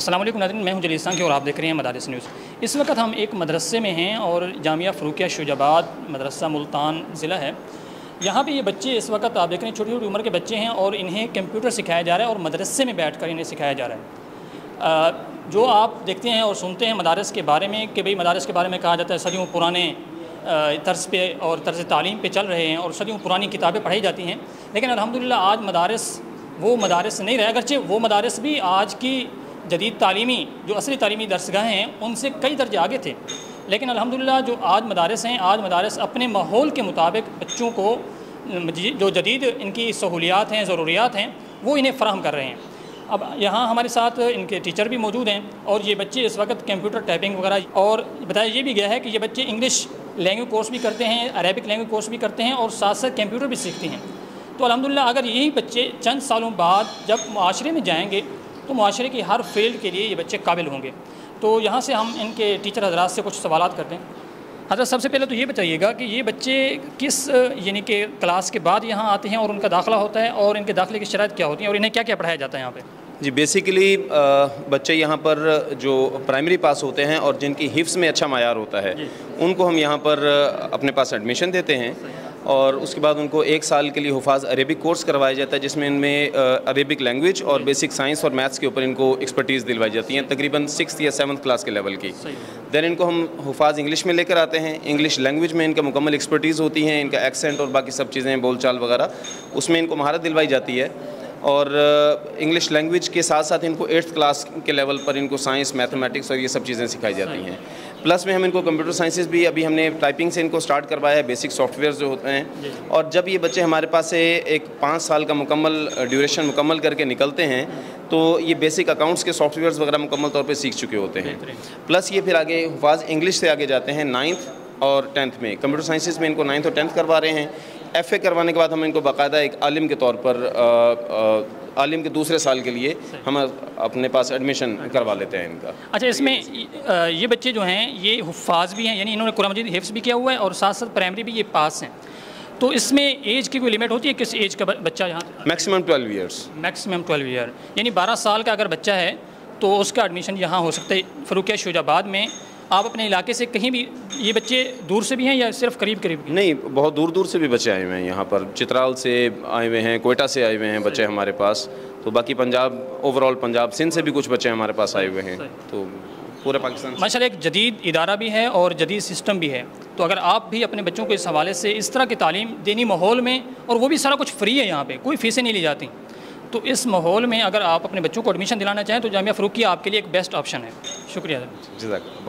السلام علیکم ناظرین، میں ہوں جلیل سانگھی اور آپ دیکھ رہے ہیں مدارس نیوز۔ اس وقت ہم ایک مدرسے میں ہیں اور جامعہ فروقیہ شجاع آباد مدرسہ ملتان ضلع ہے۔ یہاں پہ یہ بچے اس وقت آپ دیکھ رہے ہیں چھوٹی چھوٹی عمر کے بچے ہیں اور انہیں کمپیوٹر سکھایا جا رہا ہے اور مدرسے میں بیٹھ کر انہیں سکھایا جا رہا ہے۔ جو آپ دیکھتے ہیں اور سنتے ہیں مدارس کے بارے میں کہ بھئی مدارس کے بارے میں کہا جاتا ہے صدیوں پرانے طرز پہ اور طرز تعلیم پہ چل رہے ہیں اور صدیوں پرانی کتابیں پڑھائی جاتی ہیں، لیکن الحمدللہ آج مدارس وہ مدارس نہیں رہے، اگرچہ وہ مدارس بھی آج کی جدید تعلیمی جو اصلی تعلیمی درسگاہیں ہیں ان سے کئی درجے آگے تھے، لیکن الحمدللہ جو آج مدارس ہیں، آج مدارس اپنے ماحول کے مطابق بچوں کو جو جدید ان کی سہولیات ہیں، ضروریات ہیں، وہ انہیں فراہم کر رہے ہیں۔ اب یہاں ہمارے ساتھ ان کے ٹیچر بھی موجود ہیں اور یہ بچے اس وقت کمپیوٹر ٹائپنگ وغیرہ، اور بتایا یہ بھی گیا ہے کہ یہ بچے انگلش لینگویج کورس بھی کرتے ہیں، عربک لینگویج کورس بھی کرتے ہیں اور ساتھ ساتھ کمپیوٹر بھی سیکھتے ہیں۔ تو الحمدللہ اگر یہی بچے چند سالوں بعد جب معاشرے میں جائیں گے تو معاشرے کی ہر فیلڈ کے لیے یہ بچے قابل ہوں گے۔ تو یہاں سے ہم ان کے ٹیچر حضرات سے کچھ سوالات کرتے ہیں۔ حضرت سب سے پہلے تو یہ بتائیے گا کہ یہ بچے کس یعنی کہ کلاس کے بعد یہاں آتے ہیں اور ان کا داخلہ ہوتا ہے اور ان کے داخلے کی شرائط کیا ہوتی ہیں اور انہیں کیا کیا پڑھایا جاتا ہے یہاں پہ؟ جی بیسیکلی بچے یہاں پر جو پرائمری پاس ہوتے ہیں اور جن کی حفظ میں اچھا معیار ہوتا ہے ان کو ہم یہاں پر اپنے پاس ایڈمیشن دیتے ہیں، اور اس کے بعد ان کو 1 سال کے لیے حفاظ عربک کورس کروایا جاتا ہے جس میں ان میں عربک لینگویج اور بیسک سائنس اور میتھس کے اوپر ان کو ایکسپرٹیز دلوائی جاتی ہیں، تقریباً 6th یا 7th کلاس کے لیول کی۔ دین ان کو ہم حفاظ انگلش میں لے کر آتے ہیں، انگلش لینگویج میں ان کا مکمل ایکسپرٹیز ہوتی ہیں، ان کا ایکسنٹ اور باقی سب چیزیں بول چال وغیرہ اس میں ان کو مہارت دلوائی جاتی ہے، اور انگلش لینگویج کے ساتھ ساتھ ان کو 8th کلاس کے لیول پر ان کو سائنس، میتھمیٹکس اور یہ سب چیزیں سکھائی جاتی ہیں۔ پلس میں ہم ان کو کمپیوٹر سائنسز بھی ابھی ہم نے ٹائپنگ سے ان کو سٹارٹ کروایا ہے، بیسک سافٹ ویئرز جو ہوتے ہیں، اور جب یہ بچے ہمارے پاس سے ایک 5 سال کا مکمل ڈیوریشن مکمل کر کے نکلتے ہیں تو یہ بیسک اکاؤنٹس کے سافٹ ویئرز وغیرہ مکمل طور پہ سیکھ چکے ہوتے ہیں۔ پلس یہ پھر آگے حفاظ انگلش سے آگے جاتے ہیں 9th اور 10th میں، کمپیوٹر سائنسز میں ان کو 9th اور 10th کروا رہے ہیں۔ FA کروانے کے بعد ہم ان کو باقاعدہ ایک عالم کے طور پر عالم کے دوسرے سال کے لیے ہم اپنے پاس ایڈمیشن کروا لیتے ہیں ان کا۔ اچھا، اس میں یہ بچے جو ہیں یہ حفاظ بھی ہیں، یعنی انہوں نے قرآن مجید حفظ بھی کیا ہوا ہے اور ساتھ ساتھ پرائمری بھی یہ پاس ہیں، تو اس میں ایج کی کوئی لمٹ ہوتی ہے؟ کس ایج کا بچہ یہاں؟ Maximum 12 years. میکسیمم 12 ایئر، یعنی 12 سال کا اگر بچہ ہے تو اس کا ایڈمیشن یہاں ہو سکتا ہے فروقیہ شجاع آباد میں۔ آپ اپنے علاقے سے کہیں بھی یہ بچے دور سے بھی ہیں یا صرف قریب قریب؟ نہیں، بہت دور دور سے بھی بچے آئے ہوئے ہیں یہاں پر، چترال سے آئے ہوئے ہیں، کوئٹہ سے آئے ہوئے ہیں بچے ہمارے پاس، تو باقی پنجاب، اوور آل پنجاب سندھ سے بھی کچھ بچے ہمارے پاس آئے ہوئے ہیں، تو پورے پاکستان سے۔ ماشاءاللہ ایک جدید ادارہ بھی ہے اور جدید سسٹم بھی ہے، تو اگر آپ بھی اپنے بچوں کو اس حوالے سے اس طرح کی تعلیم دینی ماحول میں، اور وہ بھی سارا کچھ فری ہے، یہاں پہ کوئی فیسیں نہیں لی جاتی، تو اس ماحول میں اگر آپ اپنے بچوں کو ایڈمیشن دلانا چاہیں تو جامعہ فروقیہ آپ کے لیے ایک بیسٹ آپشن ہے۔ شکریہ۔ جزاک اللہ۔